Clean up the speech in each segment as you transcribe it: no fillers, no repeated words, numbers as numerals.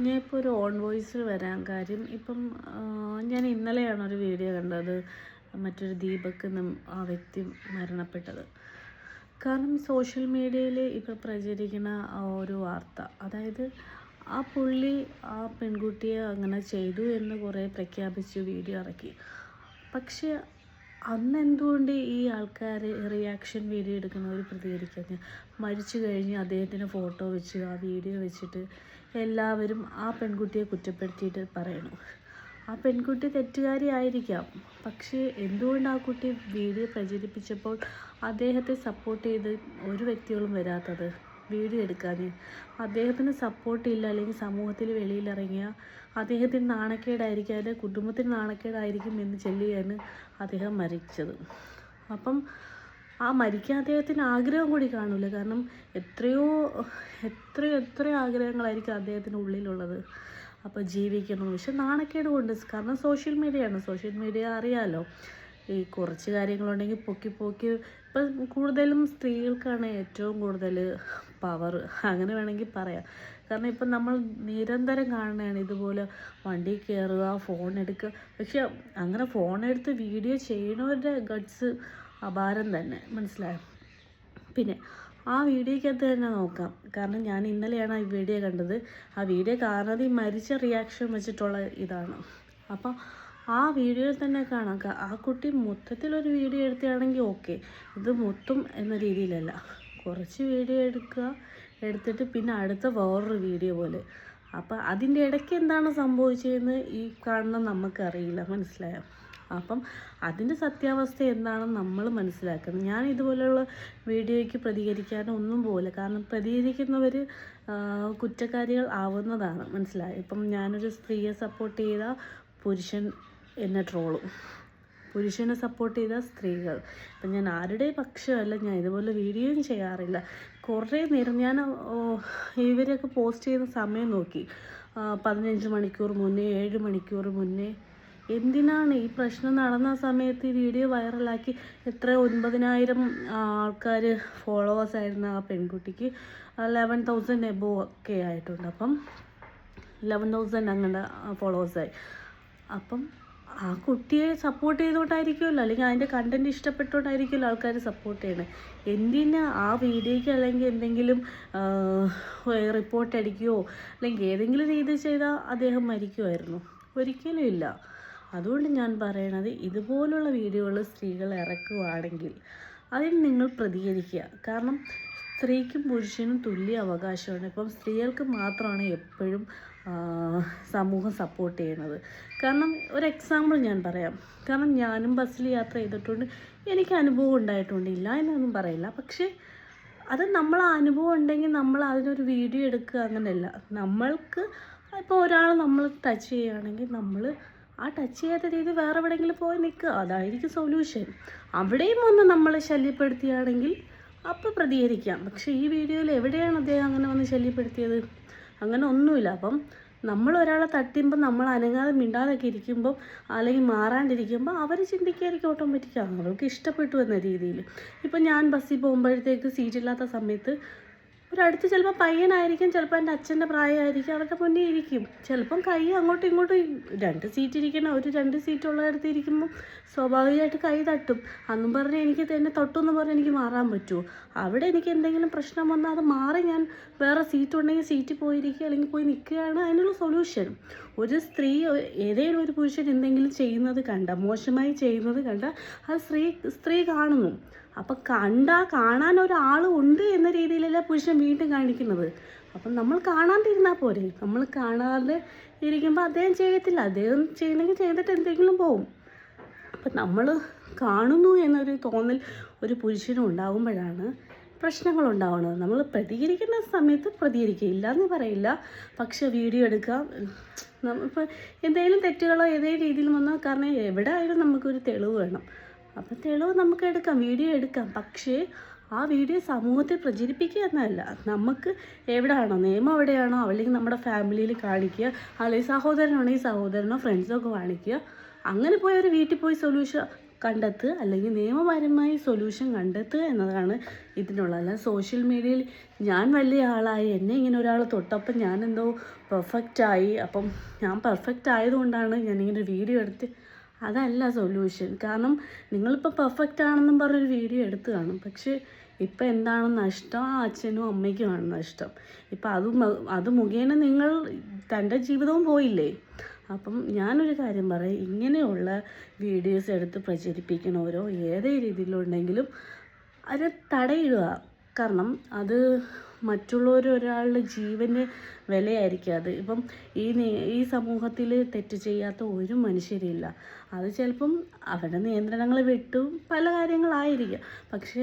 ഞാൻ ഇപ്പോൾ ഒരു ഓൺ വോയിസിൽ വരാൻ കാര്യം ഞാൻ ഇന്നലെയാണ് ഒരു വീഡിയോ കണ്ടത്. മറ്റൊരു ദീപക് ആ വ്യക്തി മരണപ്പെട്ടത്. കാരണം സോഷ്യൽ മീഡിയയിൽ ഇപ്പോൾ പ്രചരിക്കുന്ന ഒരു വാർത്ത, അതായത് ആ പുള്ളി ആ പെൺകുട്ടിയെ അങ്ങനെ ചെയ്തു എന്ന് കുറേ പ്രഖ്യാപിച്ച് വീഡിയോ ഇറക്കി. പക്ഷേ അന്ന് എന്തുകൊണ്ട് ഈ ആൾക്കാർ റിയാക്ഷൻ വീഡിയോ എടുക്കുന്നവർ പ്രതികരിക്കാതെ മരിച്ചു കഴിഞ്ഞ് അദ്ദേഹത്തിൻ്റെ ഫോട്ടോ വെച്ച് ആ വീഡിയോ വെച്ചിട്ട് എല്ലാവരും ആ പെൺകുട്ടിയെ കുറ്റപ്പെടുത്തിയിട്ട് പറയണു? ആ പെൺകുട്ടി തെറ്റുകാരി ആയിരിക്കാം, പക്ഷേ എന്തുകൊണ്ട് ആ കുട്ടി വീഡിയോ പ്രചരിപ്പിച്ചപ്പോൾ അദ്ദേഹത്തെ സപ്പോർട്ട് ചെയ്ത് ഒരു വ്യക്തികളും വരാത്തത്? വീഡിയോ എടുക്കാതെ അദ്ദേഹത്തിന് സപ്പോർട്ടില്ല, അല്ലെങ്കിൽ സമൂഹത്തിൽ വെളിയിലിറങ്ങിയ അദ്ദേഹത്തിന് നാണക്കേടായിരിക്കും, അതിൻ്റെ കുടുംബത്തിന് നാണക്കേടായിരിക്കും എന്ന് ചൊല്ലിയാണ് അദ്ദേഹം മരിച്ചത്. അപ്പം ആ മരിക്കാൻ അദ്ദേഹത്തിന് ആഗ്രഹം കൂടി കാണില്ല. കാരണം എത്രയോ ആഗ്രഹങ്ങളായിരിക്കും അദ്ദേഹത്തിൻ്റെ ഉള്ളിലുള്ളത്. അപ്പോൾ ജീവിക്കണം, പക്ഷെ നാണക്കേട് കൊണ്ട്. കാരണം സോഷ്യൽ മീഡിയ അറിയാമല്ലോ, ഈ കുറച്ച് കാര്യങ്ങളുണ്ടെങ്കിൽ പൊക്കി ഇപ്പം കൂടുതലും സ്ത്രീകൾക്കാണ് ഏറ്റവും കൂടുതൽ പവർ, അങ്ങനെ വേണമെങ്കിൽ പറയാം. കാരണം ഇപ്പം നമ്മൾ നിരന്തരം കാണുന്നതാണ് ഇതുപോലെ വണ്ടി കയറുക, ഫോൺ എടുക്കുക. പക്ഷെ അങ്ങനെ ഫോൺ എടുത്ത് വീഡിയോ ചെയ്യണവരുടെ ഗട്ട്സ് അപാരം തന്നെ, മനസ്സിലായോ? പിന്നെ ആ വീഡിയോയ്ക്കകത്ത് തന്നെ നോക്കാം. കാരണം ഞാൻ ഇന്നലെയാണ് ആ വീഡിയോ കണ്ടത്. ആ വീഡിയോ കാണാതെ ഈ മരിച്ച റിയാക്ഷൻ വെച്ചിട്ടുള്ള ഇതാണ്. അപ്പം ആ വീഡിയോയിൽ തന്നെ കാണാം, ആ കുട്ടി മൊത്തത്തിലൊരു വീഡിയോ എടുക്കുകയാണെങ്കിൽ ഓക്കെ. ഇത് മൊത്തം എന്ന രീതിയിലല്ല, കുറച്ച് വീഡിയോ എടുത്തിട്ട് പിന്നെ അടുത്ത വേറൊരു വീഡിയോ പോലെ. അപ്പം അതിൻ്റെ ഇടയ്ക്ക് എന്താണ് സംഭവിച്ചതെന്ന് ഈ കാണുന്ന നമുക്കറിയില്ല, മനസ്സിലായോ? അപ്പം അതിൻ്റെ സത്യാവസ്ഥ എന്താണെന്ന് നമ്മൾ മനസ്സിലാക്കണം. ഞാൻ ഇതുപോലെയുള്ള വീഡിയോയ്ക്ക് പ്രതികരിക്കാനോ ഒന്നും പോകില്ല. കാരണം പ്രതികരിക്കുന്നവർ കുറ്റക്കാരികൾ ആവുന്നതാണ്, മനസ്സിലായോ? ഇപ്പം ഞാനൊരു സ്ത്രീയെ സപ്പോർട്ട് ചെയ്ത പുരുഷൻ എന്നെ ട്രോളും, പുരുഷനെ സപ്പോർട്ട് ചെയ്ത സ്ത്രീകൾ. അപ്പം ഞാൻ ആരുടെ പക്ഷമല്ല, ഞാൻ ഇതുപോലെ വീഡിയോയും ചെയ്യാറില്ല. കുറേ നേരം ഞാൻ ഇവരൊക്കെ പോസ്റ്റ് ചെയ്യുന്ന സമയം നോക്കി, 15 മണിക്കൂർ മുന്നേ, 7 മണിക്കൂർ മുന്നേ. എന്തിനാണ് ഈ പ്രശ്നം നടന്ന സമയത്ത് ഈ വീഡിയോ വൈറലാക്കി? 9,000 ആൾക്കാർ ഫോളോവേഴ്സ് ആയിരുന്ന ആ പെൺകുട്ടിക്ക് 11,000 എബോ ഒക്കെ ആയിട്ടുണ്ട്. അപ്പം 11,000 അങ്ങനെ ഫോളോവേഴ്സായി. അപ്പം ആ കുട്ടിയെ സപ്പോർട്ട് ചെയ്തുകൊണ്ടായിരിക്കുമല്ലോ, അല്ലെങ്കിൽ അതിൻ്റെ കണ്ടൻറ്റ് ഇഷ്ടപ്പെട്ടുകൊണ്ടായിരിക്കുമല്ലോ ആൾക്കാർ സപ്പോർട്ട് ചെയ്യണേ. എന്തിനാ ആ വീഡിയോയ്ക്ക് അല്ലെങ്കിൽ എന്തെങ്കിലും റിപ്പോർട്ട് അടിക്കുകയോ അല്ലെങ്കിൽ ഏതെങ്കിലും രീതി ചെയ്താൽ അദ്ദേഹം മരിക്കുമായിരുന്നു? ഒരിക്കലും ഇല്ല. അതുകൊണ്ട് ഞാൻ പറയണത്, ഇതുപോലുള്ള വീഡിയോകൾ സ്ത്രീകൾ ഇറക്കുകയാണെങ്കിൽ അതിന് നിങ്ങൾ പ്രതികരിക്കുക. കാരണം സ്ത്രീക്കും പുരുഷനും തുല്യ അവകാശമാണ്. ഇപ്പം സ്ത്രീകൾക്ക് മാത്രമാണ് എപ്പോഴും സമൂഹം സപ്പോർട്ട് ചെയ്യണത്. കാരണം ഒരു എക്സാമ്പിൾ ഞാൻ പറയാം. കാരണം ഞാനും ബസ്സിൽ യാത്ര ചെയ്തിട്ടുണ്ട്, എനിക്ക് അനുഭവം ഉണ്ടായിട്ടുണ്ട്, ഇല്ല എന്നൊന്നും പറയില്ല. പക്ഷേ അത് നമ്മൾ അനുഭവം ഉണ്ടെങ്കിൽ നമ്മൾ അതിനൊരു വീഡിയോ എടുക്കുക, അങ്ങനെയല്ല. നമ്മൾക്ക് ഇപ്പോൾ ഒരാൾ നമ്മൾ ടച്ച് ചെയ്യുകയാണെങ്കിൽ നമ്മൾ ആ ടച്ച് ചെയ്യാത്ത രീതി വേറെ എവിടെയെങ്കിലും പോയി നിൽക്കുക, അതായിരിക്കും സൊല്യൂഷൻ. അവിടെയും വന്ന് നമ്മളെ ശല്യപ്പെടുത്തുകയാണെങ്കിൽ അപ്പോൾ പ്രതികരിക്കാം. പക്ഷേ ഈ വീഡിയോയിൽ എവിടെയാണ് അദ്ദേഹം അങ്ങനെ വന്ന് ശല്യപ്പെടുത്തിയത്? അങ്ങനെ ഒന്നുമില്ല. അപ്പം നമ്മൾ ഒരാളെ തട്ടുമ്പോൾ നമ്മൾ അനങ്ങാതെ മിണ്ടാതൊക്കെ ഇരിക്കുമ്പോൾ അല്ലെങ്കിൽ മാറാണ്ടിരിക്കുമ്പോൾ അവർ ചിന്തിക്കായിരിക്കും ഓട്ടോമാറ്റിക്കാണ്, അവർക്ക് ഇഷ്ടപ്പെട്ടു എന്ന രീതിയിൽ. ഇപ്പം ഞാൻ ബസ്സിൽ പോകുമ്പോഴത്തേക്ക് സീറ്റില്ലാത്ത സമയത്ത് ഒരടുത്ത് ചിലപ്പോൾ പയ്യനായിരിക്കും, ചിലപ്പോൾ എൻ്റെ അച്ഛൻ്റെ പ്രായമായിരിക്കും, അവരുടെ മുന്നേ ഇരിക്കും. ചിലപ്പം കൈ അങ്ങോട്ടും ഇങ്ങോട്ടും 2 സീറ്റ് ഇരിക്കണം, ഒരു 2 സീറ്റുള്ളടുത്ത് ഇരിക്കുമ്പോൾ സ്വാഭാവികമായിട്ട് കൈ തട്ടും. അന്നും പറഞ്ഞ് എനിക്ക് എന്നെ തൊട്ടെന്ന് പറഞ്ഞ് എനിക്ക് മാറാൻ പറ്റുമോ? അവിടെ എനിക്ക് എന്തെങ്കിലും പ്രശ്നം വന്നാൽ അത് മാറി ഞാൻ വേറെ സീറ്റ് ഉണ്ടെങ്കിൽ സീറ്റിൽ പോയിരിക്കുക അല്ലെങ്കിൽ പോയി നിൽക്കുകയാണ് അതിനുള്ള സൊല്യൂഷൻ. ഒരു സ്ത്രീ ഏതെങ്കിലും ഒരു പുരുഷൻ എന്തെങ്കിലും ചെയ്യുന്നത് മോശമായി ചെയ്യുന്നത് കണ്ട അത് സ്ത്രീ കാണുന്നു. അപ്പം കാണാൻ ഒരാൾ ഉണ്ട് എന്ന രീതിയിലല്ല പുരുഷൻ വീണ്ടും കാണിക്കുന്നത്. അപ്പം നമ്മൾ കാണാണ്ടിരുന്നാൽ പോരെ? നമ്മൾ കാണാതെ ഇരിക്കുമ്പോൾ അദ്ദേഹം ചെയ്യത്തില്ല, അദ്ദേഹം ചെയ്യണമെങ്കിൽ ചെയ്തിട്ട് എന്തെങ്കിലും പോവും. അപ്പം നമ്മൾ കാണുന്നു എന്നൊരു തോന്നൽ ഒരു പുരുഷനും ഉണ്ടാകുമ്പോഴാണ് പ്രശ്നങ്ങളുണ്ടാവുന്നത്. നമ്മൾ പ്രതികരിക്കുന്ന സമയത്ത് പ്രതികരിക്കില്ല എന്ന് പറയില്ല, പക്ഷെ വീഡിയോ എടുക്കാം. നമ്മളിപ്പോൾ എന്തെങ്കിലും തെറ്റുകളോ ഏതെങ്കിലും രീതിയിൽ വന്നാൽ, കാരണം എവിടെ ആയാലും നമുക്കൊരു തെളിവ് വേണം. അപ്പം തെളിവ് നമുക്ക് എടുക്കാം, വീഡിയോ എടുക്കാം. പക്ഷേ ആ വീഡിയോ സമൂഹത്തിൽ പ്രചരിപ്പിക്കുക എന്നല്ല. നമുക്ക് എവിടെയാണോ നിയമം, എവിടെയാണോ, അല്ലെങ്കിൽ നമ്മുടെ ഫാമിലിയിൽ കാണിക്കുക, അല്ലെങ്കിൽ സഹോദരനാണെങ്കിൽ സഹോദരനോ ഫ്രണ്ട്സോ ഒക്കെ കാണിക്കുക. അങ്ങനെ പോയി ഒരു വീട്ടിൽ പോയി കണ്ടെത്തുക, അല്ലെങ്കിൽ നിയമപരമായി സൊല്യൂഷൻ കണ്ടെത്തുക എന്നതാണ് ഇതിനുള്ള. അല്ല സോഷ്യൽ മീഡിയയിൽ ഞാൻ വലിയ ആളായി, എന്നെ ഇങ്ങനെ ഒരാൾ തൊട്ടപ്പം ഞാനെന്തോ പെർഫെക്റ്റായി, അപ്പം ഞാൻ പെർഫെക്റ്റ് ആയതുകൊണ്ടാണ് ഞാനിങ്ങനെ വീഡിയോ എടുത്ത്, അതല്ല സൊല്യൂഷൻ. കാരണം നിങ്ങളിപ്പോൾ പെർഫെക്റ്റ് ആണെന്നും പറഞ്ഞൊരു വീഡിയോ എടുത്ത് കാണും, പക്ഷേ ഇപ്പം എന്താണ് നഷ്ടം? ആ അച്ഛനും അമ്മയ്ക്കുമാണ് നഷ്ടം. ഇപ്പം അത് മുഖേന തൻ്റെ ജീവിതവും പോയില്ലേ. അപ്പം ഞാനൊരു കാര്യം പറയാം, ഇങ്ങനെയുള്ള വീഡിയോസ് എടുത്ത് പ്രചരിപ്പിക്കണവരോ ഏതേ രീതിയിലുണ്ടെങ്കിലും അത് തടയിടുക. കാരണം അത് ഒരാളുടെ ജീവന് വിലയായിരിക്കും അത്. ഇപ്പം ഈ സമൂഹത്തിൽ തെറ്റ് ചെയ്യാത്ത ഒരു മനുഷ്യരില്ല. അത് ചിലപ്പം അവരുടെ നിയന്ത്രണങ്ങൾ വിട്ടും പല കാര്യങ്ങളായിരിക്കും. പക്ഷേ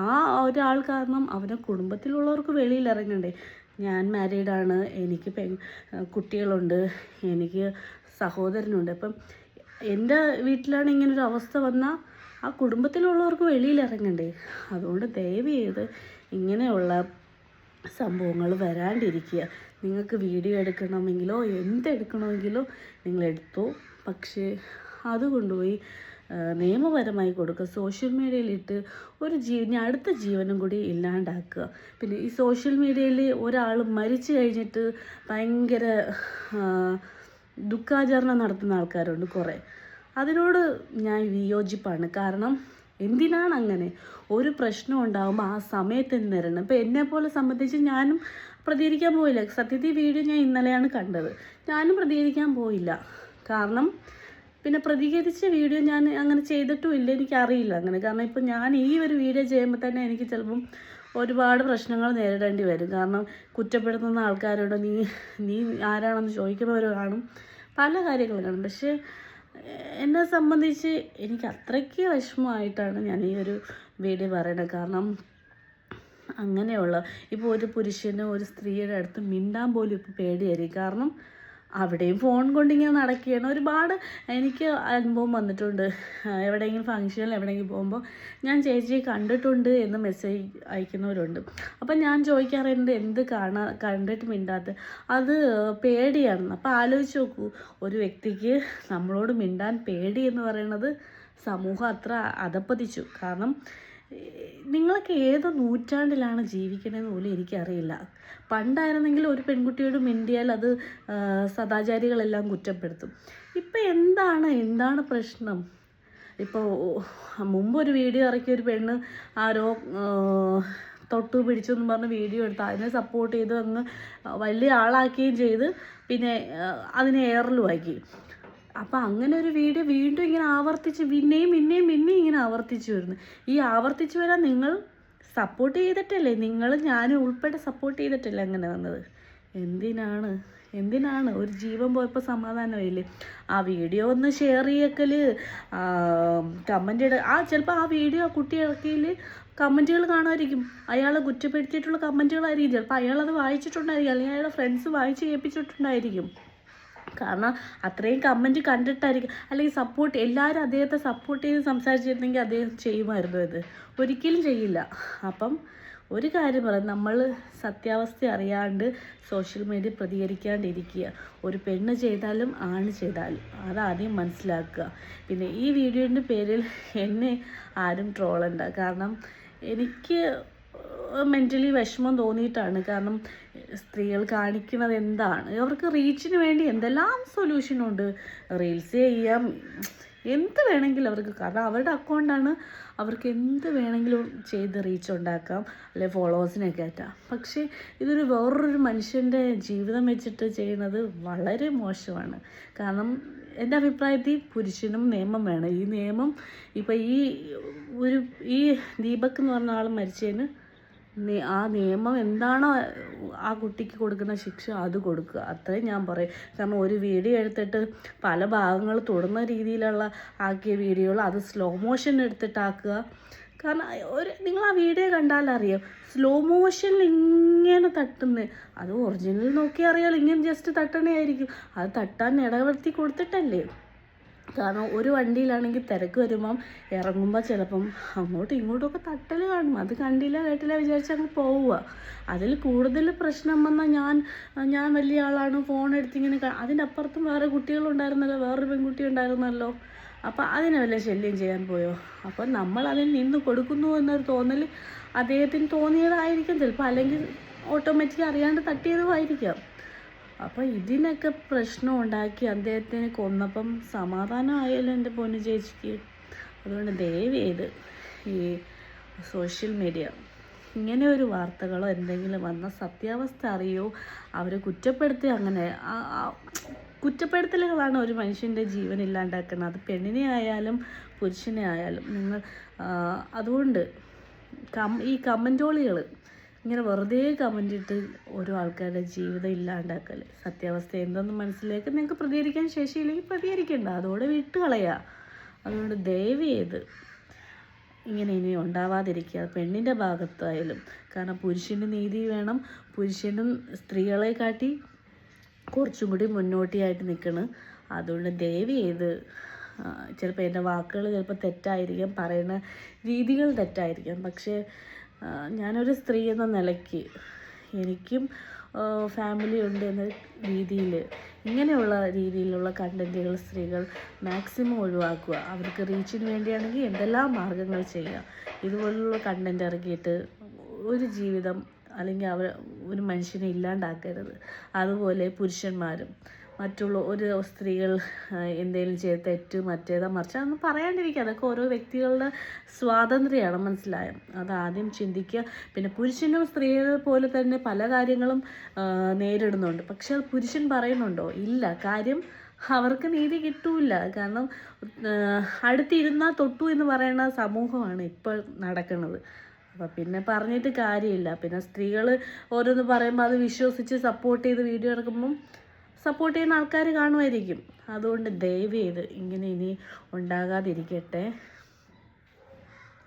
ആ ഒരാൾ കാരണം അവരുടെ കുടുംബത്തിലുള്ളവർക്ക് വെളിയിൽ ഇറങ്ങണ്ടേ. ഞാൻ മാരീഡാണ്, എനിക്ക് കുട്ടികളുണ്ട്, എനിക്ക് സഹോദരനുണ്ട്. അപ്പം എൻ്റെ വീട്ടിലാണ് ഇങ്ങനൊരു അവസ്ഥ വന്നാൽ ആ കുടുംബത്തിലുള്ളവർക്ക് വെളിയിൽ ഇറങ്ങണ്ടേ. അതുകൊണ്ട് ദയവ് ചെയ്ത് ഇങ്ങനെയുള്ള സംഭവങ്ങൾ വരാണ്ടിരിക്കുക. നിങ്ങൾക്ക് വീഡിയോ എടുക്കണമെങ്കിലോ എന്തെടുക്കണമെങ്കിലോ നിങ്ങളെടുത്തോ, പക്ഷേ അത് കൊണ്ടുപോയി നിയമപരമായി കൊടുക്കുക. സോഷ്യൽ മീഡിയയിലിട്ട് അടുത്ത ജീവനും കൂടി ഇല്ലാണ്ടാക്കുക. പിന്നെ ഈ സോഷ്യൽ മീഡിയയിൽ ഒരാൾ മരിച്ചു കഴിഞ്ഞിട്ട് ഭയങ്കര ദുഃഖാചരണം നടത്തുന്ന ആൾക്കാരുണ്ട് കുറേ. അതിനോട് ഞാൻ വിയോജിപ്പാണ്. കാരണം എന്തിനാണ് അങ്ങനെ? ഒരു പ്രശ്നം ഉണ്ടാകുമ്പോൾ ആ സമയത്ത് തരണം. ഇപ്പോൾ എന്നെപ്പോലെ സംബന്ധിച്ച് ഞാനും പ്രതികരിക്കാൻ പോയില്ല. സത്യത്തിൽ വീഡിയോ ഞാൻ ഇന്നലെയാണ് കണ്ടത്, ഞാനും പ്രതികരിക്കാൻ പോയില്ല. കാരണം പിന്നെ പ്രതികരിച്ച വീഡിയോ ഞാൻ അങ്ങനെ ചെയ്തിട്ടും ഇല്ല, എനിക്കറിയില്ല അങ്ങനെ. കാരണം ഇപ്പം ഞാൻ ഈ ഒരു വീഡിയോ ചെയ്യുമ്പോൾ തന്നെ എനിക്ക് ചിലപ്പം ഒരുപാട് പ്രശ്നങ്ങൾ നേരിടേണ്ടി വരും. കാരണം കുറ്റപ്പെടുത്തുന്ന ആൾക്കാരോട് നീ ആരാണെന്ന് ചോദിക്കുന്നവർ കാണും, പല കാര്യങ്ങളും കാണും. പക്ഷേ എന്നെ സംബന്ധിച്ച് എനിക്ക് അത്രയ്ക്ക് വിഷമമായിട്ടാണ് ഞാൻ ഈ ഒരു വീഡിയോ പറയണത്. കാരണം അങ്ങനെയുള്ള ഇപ്പോൾ ഒരു പുരുഷന് ഒരു സ്ത്രീയുടെ അടുത്ത് മിണ്ടാൻ പോലും ഇപ്പോൾ പേടിയായിരിക്കും. കാരണം അവിടെയും ഫോൺ കൊണ്ടിങ്ങനെ നടക്കുകയാണ്. ഒരുപാട് എനിക്ക് അനുഭവം വന്നിട്ടുണ്ട്. എവിടെയെങ്കിലും ഫംഗ്ഷനിൽ എവിടെയെങ്കിലും പോകുമ്പോൾ ഞാൻ ചേച്ചിയെ കണ്ടിട്ടുണ്ട് എന്ന് മെസ്സേജ് അയക്കുന്നവരുണ്ട്. അപ്പം ഞാൻ ചോദിക്കാറുണ്ട് എന്ത് കണ്ടിട്ട് മിണ്ടാത്ത, അത് പേടിയാണെന്ന്. അപ്പോൾ ആലോചിച്ച് നോക്കൂ, ഒരു വ്യക്തിക്ക് നമ്മളോട് മിണ്ടാൻ പേടി എന്ന് പറയുന്നത് സമൂഹം അത്ര അധപ്പതിച്ചു. കാരണം നിങ്ങളൊക്കെ ഏത് നൂറ്റാണ്ടിലാണ് ജീവിക്കണമെന്ന് പോലും എനിക്കറിയില്ല. പണ്ടായിരുന്നെങ്കിൽ ഒരു പെൺകുട്ടിയോട് മിണ്ടിയാൽ അത് സദാചാരികളെല്ലാം കുറ്റപ്പെടുത്തും. ഇപ്പം എന്താണ് പ്രശ്നം? ഇപ്പോൾ മുമ്പൊരു വീഡിയോ ഇറക്കിയ ഒരു പെണ്ണ് ആരോ തൊട്ടു പിടിച്ചു എന്ന് പറഞ്ഞ് വീഡിയോ എടുത്ത് അതിനെ സപ്പോർട്ട് ചെയ്ത് അങ്ങ് വലിയ ആളാക്കുകയും ചെയ്ത് പിന്നെ അതിനെ എയറിലുമാക്കി. അപ്പം അങ്ങനെ ഒരു വീഡിയോ വീണ്ടും ഇങ്ങനെ ആവർത്തിച്ച് പിന്നെയും ഇങ്ങനെ ആവർത്തിച്ച് വരുന്നു. ഈ ആവർത്തിച്ച് വരാൻ നിങ്ങൾ സപ്പോർട്ട് ചെയ്തിട്ടല്ലേ, ഞാനും ഉൾപ്പെടെ സപ്പോർട്ട് ചെയ്തിട്ടല്ലേ അങ്ങനെ വന്നത്. എന്തിനാണ് ഒരു ജീവൻ പോയപ്പോൾ സമാധാനമായില്ലേ? ആ വീഡിയോ ഒന്ന് ഷെയർ ചെയ്യക്കൽ, കമൻ്റ് ചിലപ്പോൾ ആ വീഡിയോ ആ കുട്ടി ഇറക്കിയിൽ കമൻറ്റുകൾ കാണുമായിരിക്കും, അയാളെ കുറ്റപ്പെടുത്തിയിട്ടുള്ള കമൻറ്റുകളായിരിക്കും. ചിലപ്പോൾ അയാളത് വായിച്ചിട്ടുണ്ടായിരിക്കും, അല്ലെങ്കിൽ അയാളുടെ ഫ്രണ്ട്സ് വായിച്ച് കേൾപ്പിച്ചിട്ടുണ്ടായിരിക്കും. കാരണം അത്രയും കമൻറ്റ് കണ്ടിട്ടായിരിക്കും. അല്ലെങ്കിൽ എല്ലാവരും അദ്ദേഹത്തെ സപ്പോർട്ട് ചെയ്ത് സംസാരിച്ചിരുന്നെങ്കിൽ അദ്ദേഹം ചെയ്യുമായിരുന്നു. ഇത് ഒരിക്കലും ചെയ്യില്ല. അപ്പം ഒരു കാര്യം പറയാം, നമ്മൾ സത്യാവസ്ഥ അറിയാണ്ട് സോഷ്യൽ മീഡിയ പ്രതികരിക്കാണ്ടിരിക്കുക. ഒരു പെണ്ണ് ചെയ്താലും ആണ് ചെയ്താലും അതാദ്യം മനസ്സിലാക്കുക. പിന്നെ ഈ വീഡിയോൻ്റെ പേരിൽ എന്നെ ആരും ട്രോളണ്ട. കാരണം എനിക്ക് മെൻ്റലി വിഷമം തോന്നിയിട്ടാണ്. കാരണം സ്ത്രീകൾ കാണിക്കുന്നത് എന്താണ്, അവർക്ക് റീച്ചിന് വേണ്ടി എന്തെല്ലാം സൊല്യൂഷനുണ്ട്. റീൽസ് ചെയ്യാം, എന്ത് വേണമെങ്കിലും അവർക്ക്. കാരണം അവരുടെ അക്കൗണ്ടാണ്, അവർക്ക് എന്ത് വേണമെങ്കിലും ചെയ്ത് റീച്ച് ഉണ്ടാക്കാം, അല്ലെങ്കിൽ ഫോളോവേഴ്സിനെ കയറ്റാം. പക്ഷേ ഇതൊരു വേറൊരു മനുഷ്യൻ്റെ ജീവിതം വെച്ചിട്ട് ചെയ്യുന്നത് വളരെ മോശമാണ്. കാരണം എൻ്റെ അഭിപ്രായത്തിൽ പുരുഷനും നിയമം വേണം. ഈ നിയമം ഇപ്പം ഈ ദീപക് എന്ന് പറഞ്ഞ ആൾ മരിച്ചതിന് ആ നിയമം എന്താണോ ആ കുട്ടിക്ക് കൊടുക്കുന്ന ശിക്ഷ അത് കൊടുക്കുക, അത്രയും ഞാൻ പറയും. കാരണം ഒരു വീഡിയോ എടുത്തിട്ട് പല ഭാഗങ്ങൾ തൊടുന്ന രീതിയിലുള്ള ആക്കിയ വീഡിയോകൾ അത് സ്ലോ മോഷൻ എടുത്തിട്ടാക്കുക. കാരണം നിങ്ങൾ ആ വീഡിയോ കണ്ടാലറിയാം, സ്ലോ മോഷനിൽ ഇങ്ങനെ തട്ടുന്നത്. അത് ഒറിജിനൽ നോക്കി അറിയാലോ, ഇങ്ങനെ ജസ്റ്റ് തട്ടണേ ആയിരിക്കും. അത് തട്ടാൻ ഇടവരുത്തി കൊടുത്തിട്ടല്ലേ. കാരണം ഒരു വണ്ടിയിലാണെങ്കിൽ തിരക്ക് വരുമ്പം ഇറങ്ങുമ്പോൾ ചിലപ്പം അങ്ങോട്ടും ഇങ്ങോട്ടുമൊക്കെ തട്ടൽ കാണും. അത് കണ്ടില്ല കേട്ടില്ല വിചാരിച്ച് അങ്ങ് പോവുക. അതിൽ കൂടുതൽ പ്രശ്നം വന്നാൽ ഞാൻ വലിയ ആളാണ്, ഫോൺ എടുത്തിങ്ങനെ അതിൻ്റെ അപ്പുറത്തും വേറെ കുട്ടികളുണ്ടായിരുന്നല്ലോ, വേറൊരു പെൺകുട്ടി ഉണ്ടായിരുന്നല്ലോ. അപ്പോൾ അതിനെ വല്ല ശല്യം ചെയ്യാൻ പോയോ? അപ്പോൾ നമ്മൾ അതിന് നിന്ന് കൊടുക്കുന്നു എന്നൊരു തോന്നൽ അദ്ദേഹത്തിന് തോന്നിയതായിരിക്കും ചിലപ്പോൾ, അല്ലെങ്കിൽ ഓട്ടോമാറ്റിക്കലി അറിയാണ്ട് തട്ടിയതുമായിരിക്കാം. അപ്പോൾ ഇതിനൊക്കെ പ്രശ്നം ഉണ്ടാക്കി അദ്ദേഹത്തിനെ കൊന്നപ്പം സമാധാനമായല്ലോ എൻ്റെ പൊന്നു ചേച്ചിക്ക്. അതുകൊണ്ട് ദയവ് ചെയ്ത് ഈ സോഷ്യൽ മീഡിയ ഇങ്ങനെ ഒരു വാർത്തകളോ എന്തെങ്കിലും വന്ന സത്യാവസ്ഥ അറിയോ, അവരെ കുറ്റപ്പെടുത്തി അങ്ങനെ കുറ്റപ്പെടുത്തലുകളാണ് ഒരു മനുഷ്യൻ്റെ ജീവൻ ഇല്ലാണ്ടാക്കുന്നത്. അത് പെണ്ണിനെ ആയാലും പുരുഷനെ ആയാലും. നിങ്ങൾ അതുകൊണ്ട് ഈ കമൻറ്റോളികൾ ഇങ്ങനെ വെറുതെ കമൻ്റ് ഇട്ട് ഓരോ ആൾക്കാരുടെ ജീവിതം ഇല്ലാണ്ടാക്കൽ, സത്യാവസ്ഥ എന്തെന്ന് മനസ്സിലേക്ക് നിങ്ങൾക്ക് പ്രതികരിക്കാൻ ശേഷിയില്ലെങ്കിൽ പ്രതികരിക്കണ്ട, അതോടെ വിട്ടുകളയുക. അതുകൊണ്ട് ദയവ് ചെയ്ത് ഇങ്ങനെ ഇനി ഉണ്ടാവാതിരിക്കുക, പെണ്ണിൻ്റെ ഭാഗത്തായാലും. കാരണം പുരുഷന് നീതി വേണം. പുരുഷനും സ്ത്രീകളെ കാട്ടി കുറച്ചും കൂടി മുന്നോട്ടിയായിട്ട് നിൽക്കണം. അതുകൊണ്ട് ദയവ് ചെയ്ത് ചിലപ്പോൾ എൻ്റെ വാക്കുകൾ ചിലപ്പോൾ തെറ്റായിരിക്കാം, പറയുന്ന രീതികൾ തെറ്റായിരിക്കാം, പക്ഷേ ഞാനൊരു സ്ത്രീ എന്ന നിലയ്ക്ക് എനിക്കും ഫാമിലി ഉണ്ട് എന്ന രീതിയിൽ ഇങ്ങനെയുള്ള രീതിയിലുള്ള കണ്ടൻറ്റുകൾ സ്ത്രീകൾ മാക്സിമം ഒഴിവാക്കുക. അവർക്ക് റീച്ചിന് വേണ്ടിയാണെങ്കിൽ എന്തെല്ലാം മാർഗ്ഗങ്ങൾ ചെയ്യുക. ഇതുപോലുള്ള കണ്ടൻറ്റ് ഇറക്കിയിട്ട് ഒരു ജീവിതം അല്ലെങ്കിൽ ഒരു മനുഷ്യനെ ഇല്ലാണ്ടാക്കരുത്. അതുപോലെ പുരുഷന്മാരും മറ്റുള്ള ഒരു സ്ത്രീകൾ എന്തെങ്കിലും ചെയ്ത് തെറ്റ് മറ്റേതാ മറിച്ച് അതൊന്നും പറയാണ്ടിരിക്കുക. അതൊക്കെ ഓരോ വ്യക്തികളുടെ സ്വാതന്ത്ര്യമാണ്, മനസ്സിലായോ? അതാദ്യം ചിന്തിക്കുക. പിന്നെ പുരുഷനും സ്ത്രീകളെ പോലെ തന്നെ പല കാര്യങ്ങളും നേരിടുന്നുണ്ട്. പക്ഷെ അത് പുരുഷൻ പറയുന്നുണ്ടോ? ഇല്ല. കാര്യം അവർക്ക് നീതി കിട്ടൂല. കാരണം അടുത്തിരുന്നാൽ തൊട്ടു എന്ന് പറയുന്ന സമൂഹമാണ് ഇപ്പോൾ നടക്കുന്നത്. അപ്പോൾ പിന്നെ പറഞ്ഞിട്ട് കാര്യമില്ല. പിന്നെ സ്ത്രീകൾ ഓരോന്ന് പറയുമ്പോൾ അത് വിശ്വസിച്ച് സപ്പോർട്ട് ചെയ്ത് വീഡിയോ എടുക്കുമ്പം സപ്പോർട്ട് ചെയ്യുന്ന ആൾക്കാർ കാണുമായിരിക്കും. അതുകൊണ്ട് ദയവ് ചെയ്ത് ഇങ്ങനെ ഇനി ഉണ്ടാകാതിരിക്കട്ടെ.